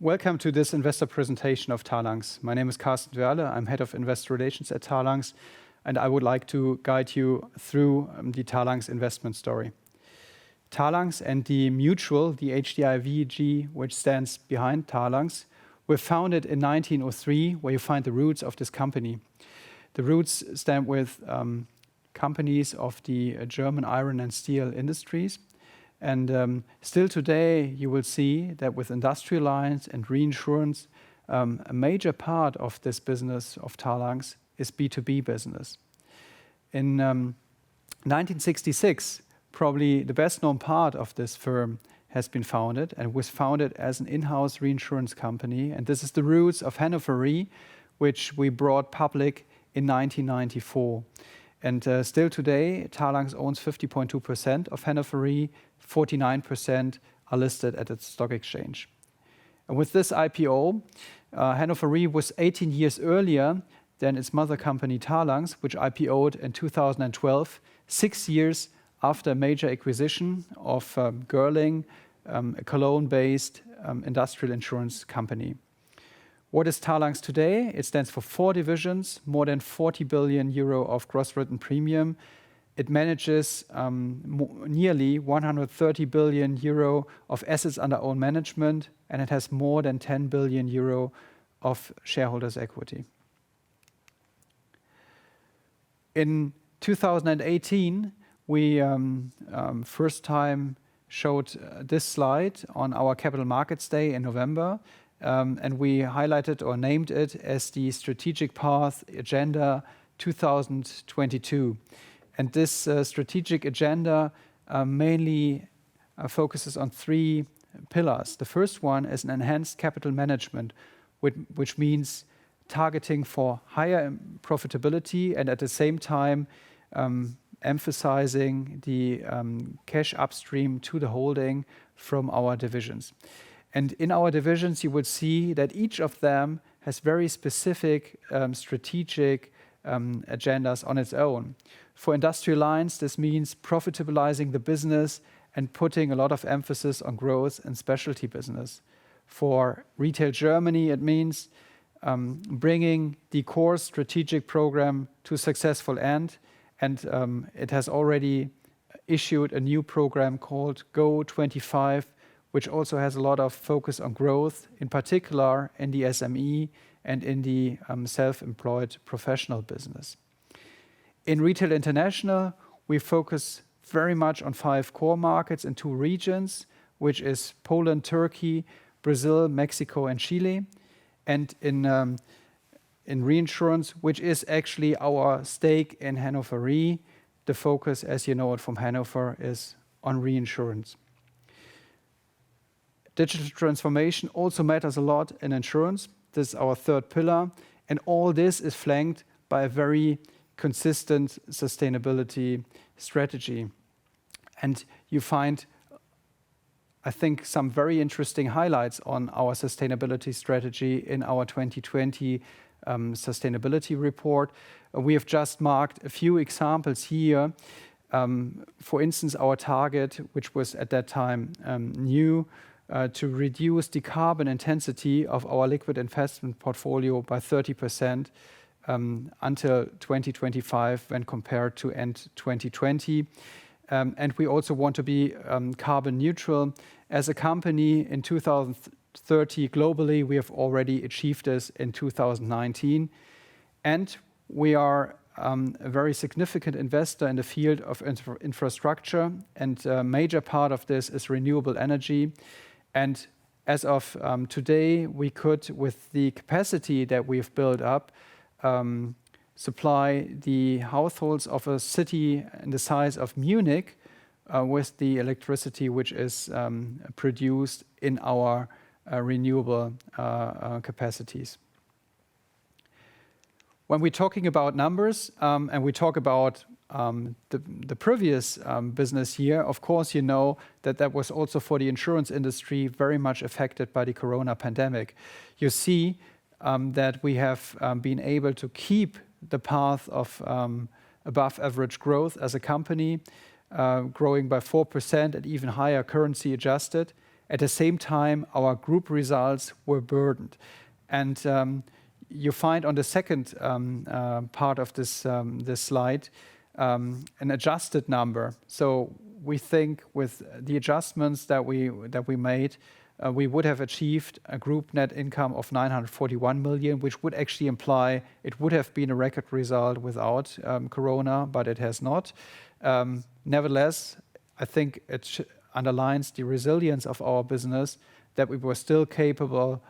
Welcome to this investor presentation of Talanx. My name is Carsten Dörle. I'm Head of Investor Relations at Talanx, and I would like to guide you through the Talanx investment story. Talanx and the mutual, the HDI-VG, which stands behind Talanx, were founded in 1903, where you find the roots of this company. The roots stand with companies of the German iron and steel industries. And still today, you will see that with industrial lines and reinsurance, a major part of this business of Talanx is B2B business. In 1966, probably the best known part of this firm has been founded and was founded as an in-house reinsurance company. And this is the roots of Hannover Re, which we brought public in 1994. And still today, Talanx owns 50.2% of Hannover Re, 49% are listed at its stock exchange. And with this IPO, Hannover Re was 18 years earlier than its mother company Talanx, which IPO'd in 2012, 6 years after a major acquisition of Gerling, a Cologne-based industrial insurance company. What is Talanx today? It stands for 4 divisions, more than 40 billion euro of gross written premium. It manages nearly 130 billion euro of assets under own management, and it has more than 10 billion euro of shareholders' equity. In 2018, we first time showed this slide on our Capital Markets Day in November. And we highlighted or named it as the Strategic Path Agenda 2022. And this strategic agenda mainly focuses on 3 pillars. The first one is an enhanced capital management, which means targeting for higher profitability and at the same time emphasizing the cash upstream to the holding from our divisions. And in our divisions, you would see that each of them has very specific strategic agendas on its own. For industrial lines, this means profitabilizing the business and putting a lot of emphasis on growth and specialty business. For retail Germany, it means bringing the core strategic program to a successful end. And it has already issued a new program called Go25, which also has a lot of focus on growth, in particular in the SME and in the self-employed professional business. In Retail International, we focus very much on 5 core markets in 2 regions, which is Poland, Turkey, Brazil, Mexico, and Chile. And in reinsurance, which is actually our stake in Hannover Re, the focus, as you know it from Hannover, is on reinsurance. Digital transformation also matters a lot in insurance. This is our 3rd pillar. And all this is flanked by a very consistent sustainability strategy. And you find, I think, some very interesting highlights on our sustainability strategy in our 2020 sustainability report. We have just marked a few examples here. For instance, our target, which was at that time new, to reduce the carbon intensity of our liquid investment portfolio by 30% until 2025 when compared to end 2020. And we also want to be carbon neutral. As a company in 2030 globally, we have already achieved this in 2019. And we are a very significant investor in the field of infrastructure. And a major part of this is renewable energy. And as of today, we could, with the capacity that we've built up, supply the households of a city in the size of Munich with the electricity which is produced in our renewable capacities. When we're talking about numbers and we talk about the previous business year, of course, you know that was also for the insurance industry very much affected by the corona pandemic. You see that we have been able to keep the path of above average growth as a company, growing by 4% and even higher currency adjusted. At the same time, our group results were burdened. And you find on the second part of this slide an adjusted number. So we think with the adjustments that we made, we would have achieved a group net income of 941 million, which would actually imply it would have been a record result without Corona, but it has not. Nevertheless, I think it underlines the resilience of our business that we were still capable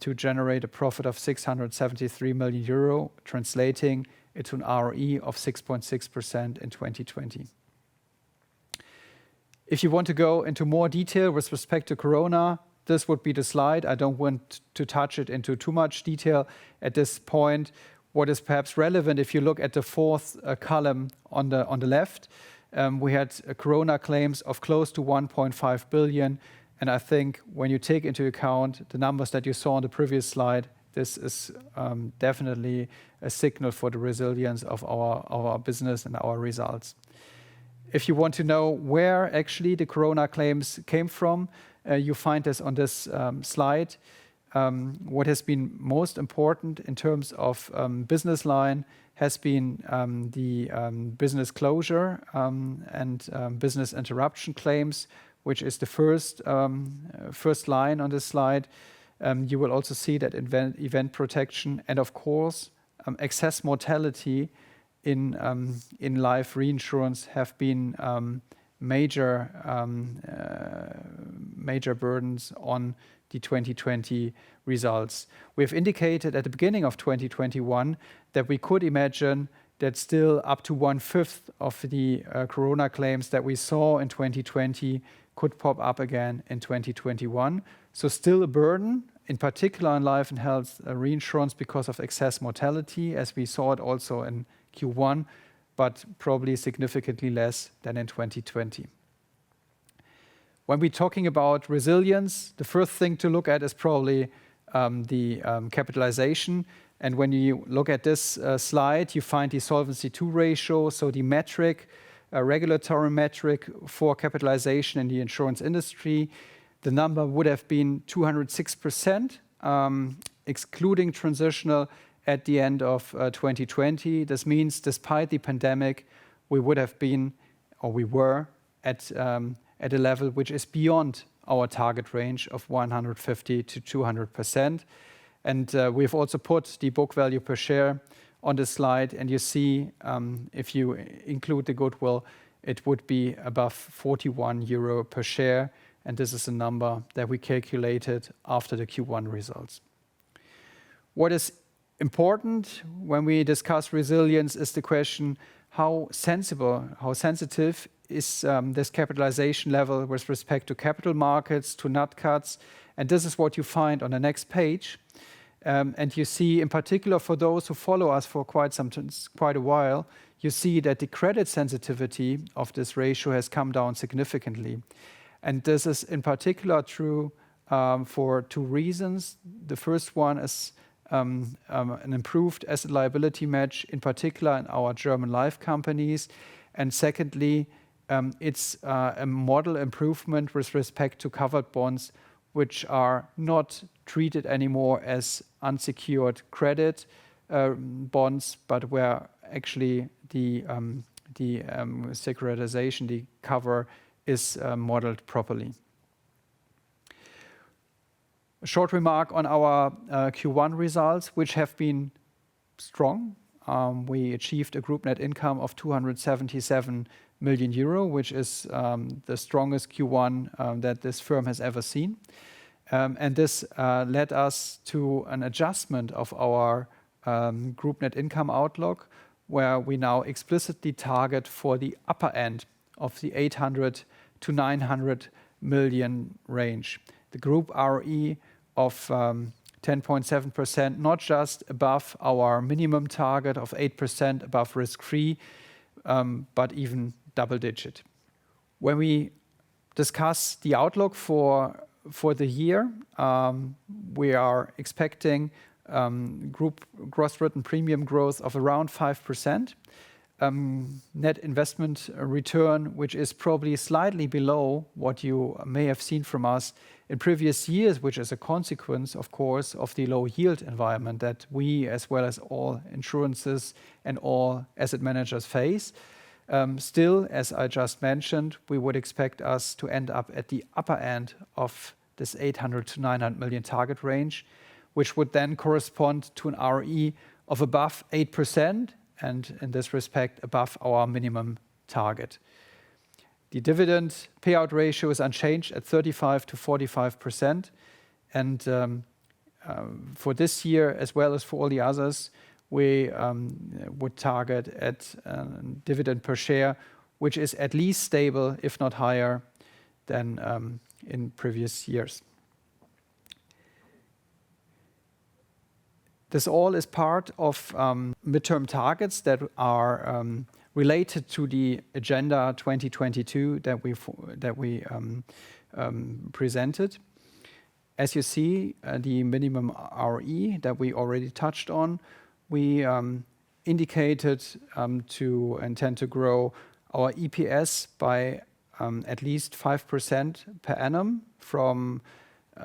to generate a profit of 673 million euro, translating into an ROE of 6.6% in 2020. If you want to go into more detail with respect to Corona, this would be the slide. I don't want to touch it into too much detail at this point. What is perhaps relevant, if you look at the fourth column on the left, we had Corona claims of close to 1.5 billion. And I think when you take into account the numbers that you saw on the previous slide, this is definitely a signal for the resilience of our business and our results. If you want to know where actually the Corona claims came from, you find this on this slide. What has been most important in terms of business line has been the business closure and business interruption claims, which is the first line on this slide. You will also see that event protection and of course excess mortality in life reinsurance have been major burdens on the 2020 results. We have indicated at the beginning of 2021 that we could imagine that still up to 1/5 of the Corona claims that we saw in 2020 could pop up again in 2021. So still a burden, in particular in life and health reinsurance because of excess mortality, as we saw it also in Q1, but probably significantly less than in 2020. When we're talking about resilience, the first thing to look at is probably the capitalization. And when you look at this slide, you find the Solvency II ratio, so the metric, a regulatory metric for capitalization in the insurance industry. The number would have been 206%, excluding transitional at the end of 2020. This means despite the pandemic, we would have been, or we were, at a level which is beyond our target range of 150 to 200%. And we've also put the book value per share on the slide, and you see if you include the goodwill, it would be above 41 euro per share, and this is a number that we calculated after the Q1 results. What is important when we discuss resilience is the question how sensitive is this capitalization level with respect to capital markets, to nat cats, and this is what you find on the next page. And you see, in particular, for those who follow us for quite a while, you see that the credit sensitivity of this ratio has come down significantly. And this is in particular true for two reasons. The first one is an improved asset liability match, in particular in our German life companies. And secondly, it's a model improvement with respect to covered bonds, which are not treated anymore as unsecured credit bonds, but where actually the securitization, the cover, is modeled properly. A short remark on our Q1 results, which have been strong. We achieved a group net income of 277 million euro, which is the strongest Q1 that this firm has ever seen. And this led us to an adjustment of our group net income outlook, where we now explicitly target for the upper end of the 800 to 900 million range. The group ROE of 10.7%, not just above our minimum target of 8% above risk-free, but even double-digit. When we discuss the outlook for the year, we are expecting group gross written premium growth of around 5%. net investment return, which is probably slightly below what you may have seen from us in previous years, which is a consequence, of course, of the low yield environment that we, as well as all insurances and all asset managers face. Still, as I just mentioned, we would expect us to end up at the upper end of this 800 to 900 million target range, which would then correspond to an ROE of above 8%, and in this respect, above our minimum target. The dividend payout ratio is unchanged at 35 to 45%. And for this year, as well as for all the others, we would target at dividend per share, which is at least stable, if not higher, than in previous years. This all is part of midterm targets that are related to the Agenda 2022 that we presented. As you see, the minimum ROE that we already touched on, we indicated to intend to grow our EPS by at least 5% per annum from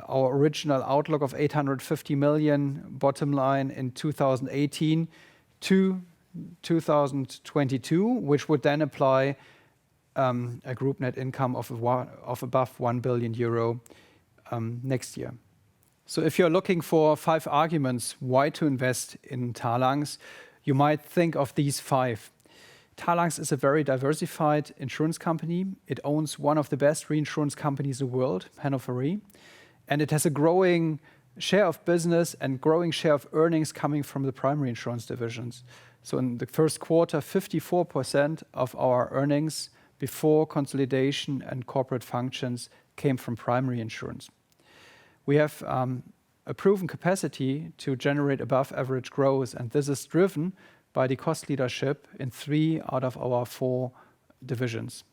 our original outlook of 850 million bottom line in 2018 to 2022, which would then apply a group net income of above 1 billion euro next year. So if you're looking for 5 arguments why to invest in Talanx, you might think of these 5. Talanx is a very diversified insurance company. It owns one of the best reinsurance companies in the world, Hannover Re, and it has a growing share of business and growing share of earnings coming from the primary insurance divisions. So in the first quarter, 54% of our earnings before consolidation and corporate functions came from primary insurance. We have a proven capacity to generate above average growth, and this is driven by the cost leadership in 3 out of our 4 divisions.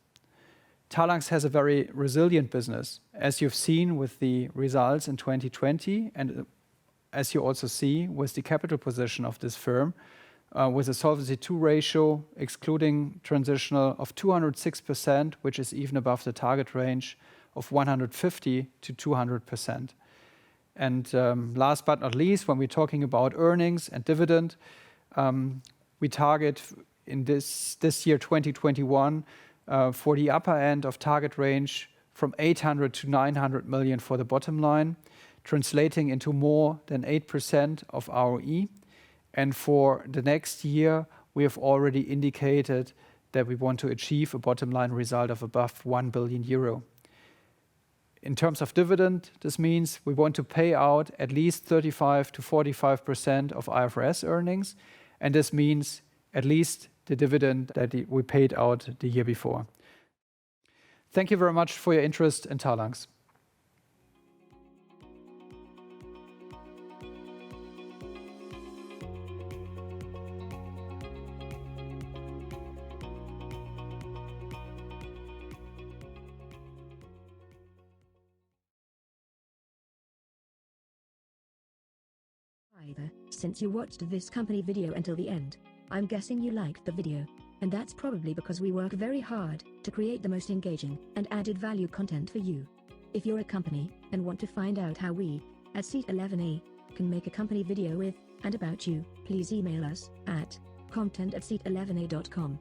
Talanx has a very resilient business, as you've seen with the results in 2020, and as you also see with the capital position of this firm, with a Solvency II ratio, excluding transitional, of 206%, which is even above the target range of 150 to 200%. And last but not least, when we're talking about earnings and dividend, we target in this year, 2021, for the upper end of target range from 800 to 900 million for the bottom line, translating into more than 8% of ROE. And for the next year, we have already indicated that we want to achieve a bottom line result of above 1 billion euro. In terms of dividend, this means we want to pay out at least 35 to 45% of IFRS earnings, and this means at least the dividend that we paid out the year before. Thank you very much for your interest in Talanx. Either, since you watched this company video until the end, I'm guessing you liked the video. And that's probably because we work very hard to create the most engaging and added value content for you. If you're a company and want to find out how we, at Seat 11A, can make a company video with and about you, please email us at content@seat11a.com.